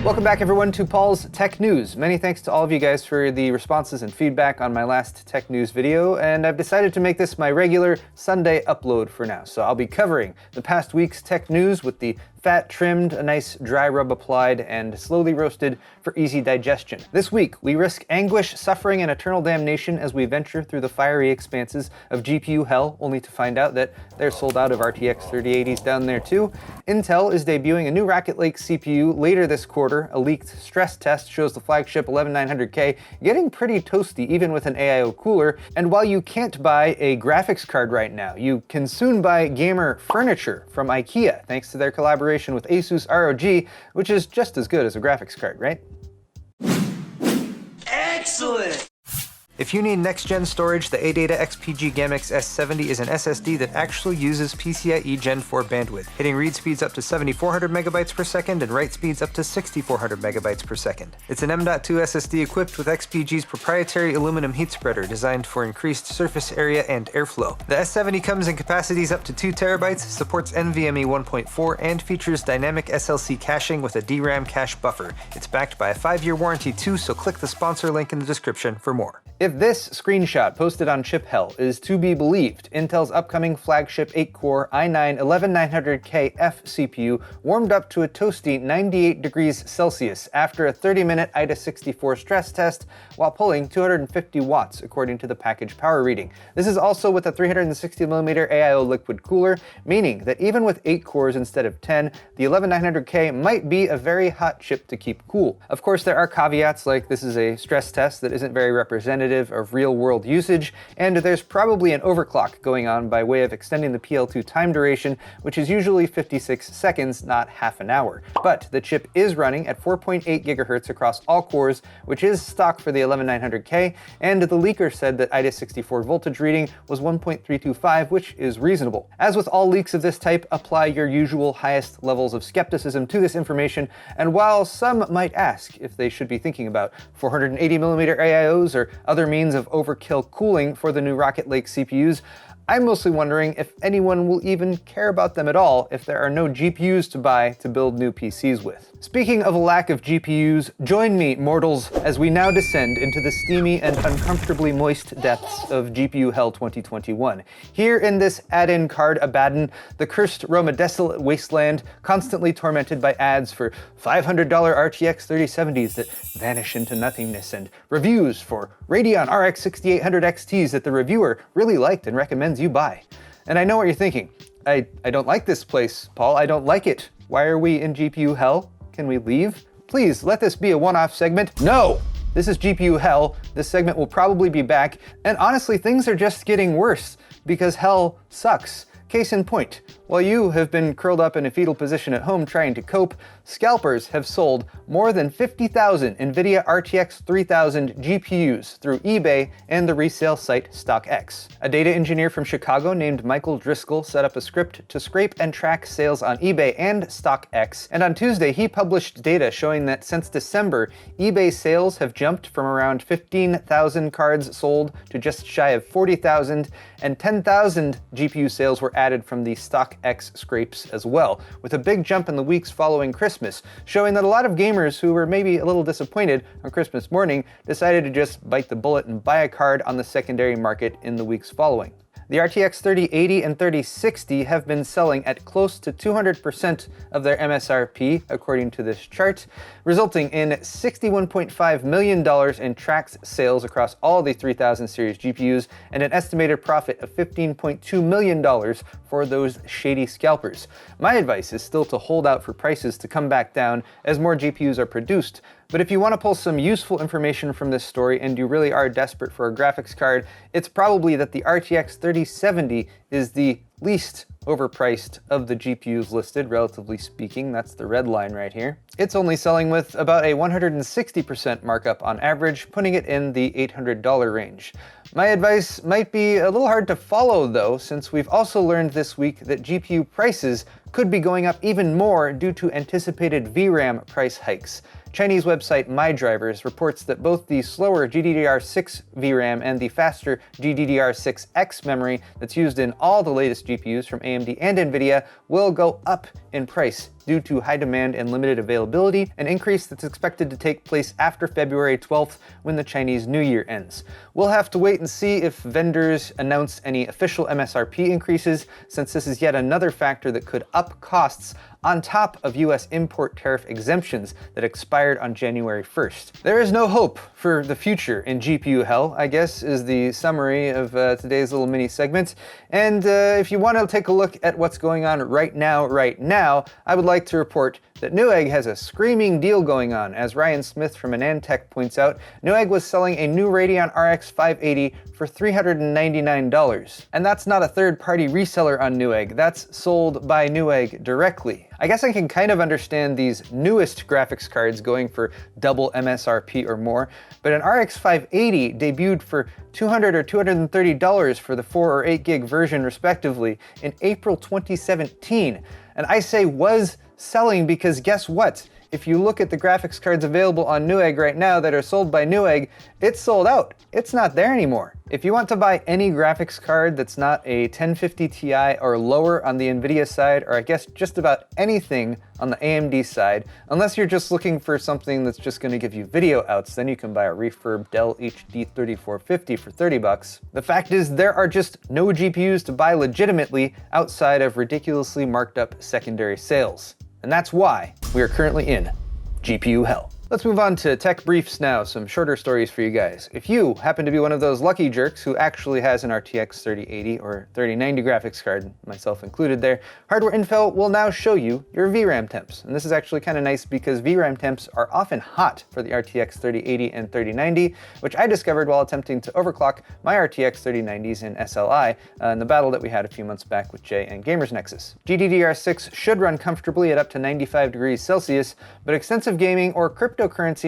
Welcome back everyone to Paul's Tech News. Many thanks to all of you guys for the responses and feedback on my last Tech News video, and I've decided to make this my regular Sunday upload for now. So I'll be covering the past week's tech news with the fat trimmed, a nice dry rub applied, and slowly roasted for easy digestion. This week, we risk anguish, suffering, and eternal damnation as we venture through the fiery expanses of GPU hell, only to find out that they're sold out of RTX 3080s down there too. Intel is debuting a new Rocket Lake CPU later this quarter. A leaked stress test shows the flagship 11900K getting pretty toasty even with an AIO cooler. And while you can't buy a graphics card right now, you can soon buy gamer furniture from IKEA, thanks to their collaboration with ASUS ROG, which is just as good as a graphics card, right? Excellent! If you need next-gen storage, the ADATA XPG GAMX S70 is an SSD that actually uses PCIe Gen 4 bandwidth, hitting read speeds up to 7,400 megabytes per second and write speeds up to 6,400 megabytes per second. It's an M.2 SSD equipped with XPG's proprietary aluminum heat spreader designed for increased surface area and airflow. The S70 comes in capacities up to 2 terabytes, supports NVMe 1.4, and features dynamic SLC caching with a DRAM cache buffer. It's backed by a 5-year warranty too, so click the sponsor link in the description for more. If this screenshot posted on Chip Hell is to be believed, Intel's upcoming flagship 8-core i9-11900KF CPU warmed up to a toasty 98 degrees Celsius after a 30-minute IDA64 stress test while pulling 250 watts according to the package power reading. This is also with a 360mm AIO liquid cooler, meaning that even with 8 cores instead of 10, the 11900K might be a very hot chip to keep cool. Of course, there are caveats like this is a stress test that isn't very representative of real-world usage, and there's probably an overclock going on by way of extending the PL2 time duration, which is usually 56 seconds, not half an hour. But the chip is running at 4.8 gigahertz across all cores, which is stock for the 11900K, and the leaker said that IDA64 voltage reading was 1.325, which is reasonable. As with all leaks of this type, apply your usual highest levels of skepticism to this information, and while some might ask if they should be thinking about 480mm AIOs or other means of overkill cooling for the new Rocket Lake CPUs, I'm mostly wondering if anyone will even care about them at all if there are no GPUs to buy to build new PCs with. Speaking of a lack of GPUs, join me, mortals, as we now descend into the steamy and uncomfortably moist depths of GPU Hell 2021. Here in this add-in card Abaddon, the cursed roam a desolate wasteland, constantly tormented by ads for $500 RTX 3070s that vanish into nothingness, and reviews for Radeon RX 6800 XTs that the reviewer really liked and recommends you buy. And I know what you're thinking. I don't like this place, Paul. I don't like it. Why are we in GPU Hell? Can we leave? Please, let this be a one-off segment. No! This is GPU Hell. This segment will probably be back. And honestly, things are just getting worse because hell sucks. Case in point, while you have been curled up in a fetal position at home trying to cope, scalpers have sold more than 50,000 Nvidia RTX 3000 GPUs through eBay and the resale site StockX. A data engineer from Chicago named Michael Driscoll set up a script to scrape and track sales on eBay and StockX, and on Tuesday he published data showing that since December, eBay sales have jumped from around 15,000 cards sold to just shy of 40,000, and 10,000 GPU sales were added from the StockX scrapes as well, with a big jump in the weeks following Christmas, showing that a lot of gamers who were maybe a little disappointed on Christmas morning decided to just bite the bullet and buy a card on the secondary market in the weeks following. The RTX 3080 and 3060 have been selling at close to 200% of their MSRP, according to this chart, resulting in $61.5 million in tracked sales across all the 3000 series GPUs and an estimated profit of $15.2 million for those shady scalpers. My advice is still to hold out for prices to come back down as more GPUs are produced, but if you want to pull some useful information from this story and you really are desperate for a graphics card, it's probably that the RTX 3070 is the least overpriced of the GPUs listed, relatively speaking. That's the red line right here. It's only selling with about a 160% markup on average, putting it in the $800 range. My advice might be a little hard to follow though, since we've also learned this week that GPU prices could be going up even more due to anticipated VRAM price hikes. Chinese website MyDrivers reports that both the slower GDDR6 VRAM and the faster GDDR6X memory that's used in all the latest GPUs from AMD and Nvidia will go up in price due to high demand and limited availability, an increase that's expected to take place after February 12th when the Chinese New Year ends. We'll have to wait and see if vendors announce any official MSRP increases, since this is yet another factor that could up costs on top of US import tariff exemptions that expired on January 1st. There is no hope for the future in GPU hell, I guess, is the summary of today's little mini segment. And if you want to take a look at what's going on right now, I would like to report that Newegg has a screaming deal going on. As Ryan Smith from AnandTech points out, Newegg was selling a new Radeon RX 580 for $399. And that's not a third-party reseller on Newegg, that's sold by Newegg directly. I guess I can kind of understand these newest graphics cards going for double MSRP or more, but an RX 580 debuted for $200 or $230 for the 4 or 8 gig version respectively in April 2017. And I say was selling because guess what? If you look at the graphics cards available on Newegg right now that are sold by Newegg, it's sold out. It's not there anymore. If you want to buy any graphics card that's not a 1050 Ti or lower on the Nvidia side, or I guess just about anything on the AMD side, unless you're just looking for something that's just going to give you video outs, then you can buy a refurb Dell HD 3450 for $30. The fact is there are just no GPUs to buy legitimately outside of ridiculously marked up secondary sales. And that's why we are currently in GPU hell. Let's move on to tech briefs now, some shorter stories for you guys. If you happen to be one of those lucky jerks who actually has an RTX 3080 or 3090 graphics card, myself included there, HWInfo will now show you your VRAM temps. And this is actually kind of nice because VRAM temps are often hot for the RTX 3080 and 3090, which I discovered while attempting to overclock my RTX 3090s in SLI in the battle that we had a few months back with Jay and Gamers Nexus. GDDR6 should run comfortably at up to 95 degrees Celsius, but extensive gaming or cryptocurrency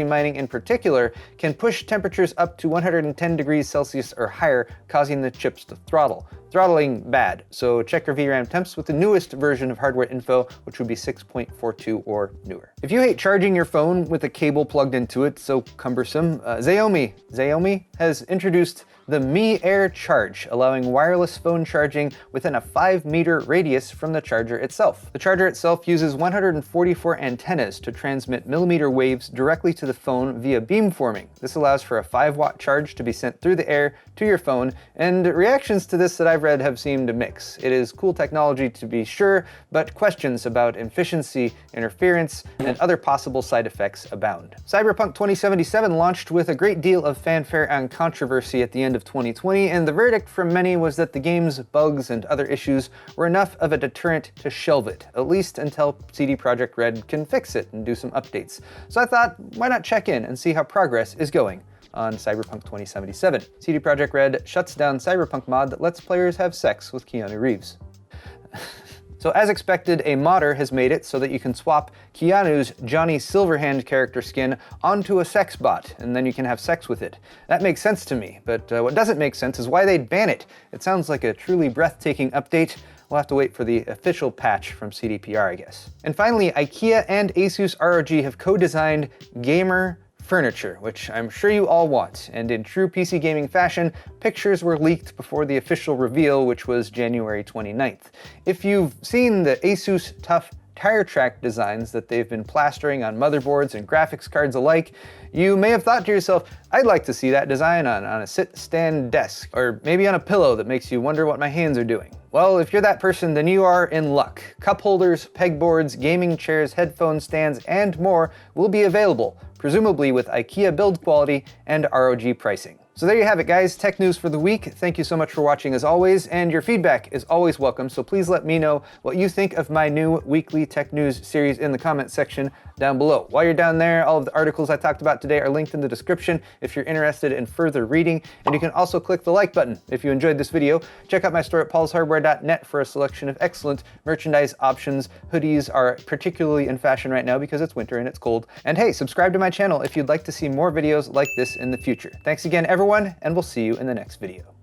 mining in particular can push temperatures up to 110 degrees Celsius or higher, causing the chips to throttle. Throttling bad, so check your VRAM temps with the newest version of HWInfo, which would be 6.42 or newer. If you hate charging your phone with a cable plugged into it, so cumbersome, Xiaomi has introduced the Mi Air Charge, allowing wireless phone charging within a 5-meter radius from the charger itself. The charger itself uses 144 antennas to transmit millimeter waves directly to the phone via beamforming. This allows for a 5-watt charge to be sent through the air to your phone, and reactions to this that I've read have seemed mixed. It is cool technology to be sure, but questions about efficiency, interference, and other possible side effects abound. Cyberpunk 2077 launched with a great deal of fanfare and controversy at the end of 2020, and the verdict from many was that the game's bugs and other issues were enough of a deterrent to shelve it, at least until CD Projekt Red can fix it and do some updates. So I thought, why not check in and see how progress is going on Cyberpunk 2077. CD Projekt Red shuts down Cyberpunk mod that lets players have sex with Keanu Reeves. So as expected, a modder has made it so that you can swap Keanu's Johnny Silverhand character skin onto a sex bot, and then you can have sex with it. That makes sense to me, but what doesn't make sense is why they'd ban it. It sounds like a truly breathtaking update. We'll have to wait for the official patch from CDPR, I guess. And finally, IKEA and ASUS ROG have co-designed gamer furniture, which I'm sure you all want, and in true PC gaming fashion, pictures were leaked before the official reveal, which was January 29th. If you've seen the ASUS Tough tire track designs that they've been plastering on motherboards and graphics cards alike, you may have thought to yourself, I'd like to see that design on a sit-stand desk, or maybe on a pillow that makes you wonder what my hands are doing. Well, if you're that person, then you are in luck. Cup holders, pegboards, gaming chairs, headphone stands, and more will be available, presumably with IKEA build quality and ROG pricing. So there you have it, guys. Tech news for the week. Thank you so much for watching as always, and your feedback is always welcome, so please let me know what you think of my new weekly tech news series in the comments section down below. While you're down there, all of the articles I talked about today are linked in the description if you're interested in further reading, and you can also click the like button if you enjoyed this video. Check out my store at paulshardware.net for a selection of excellent merchandise options. Hoodies are particularly in fashion right now because it's winter and it's cold. And hey, subscribe to my channel if you'd like to see more videos like this in the future. Thanks again, everyone, and we'll see you in the next video.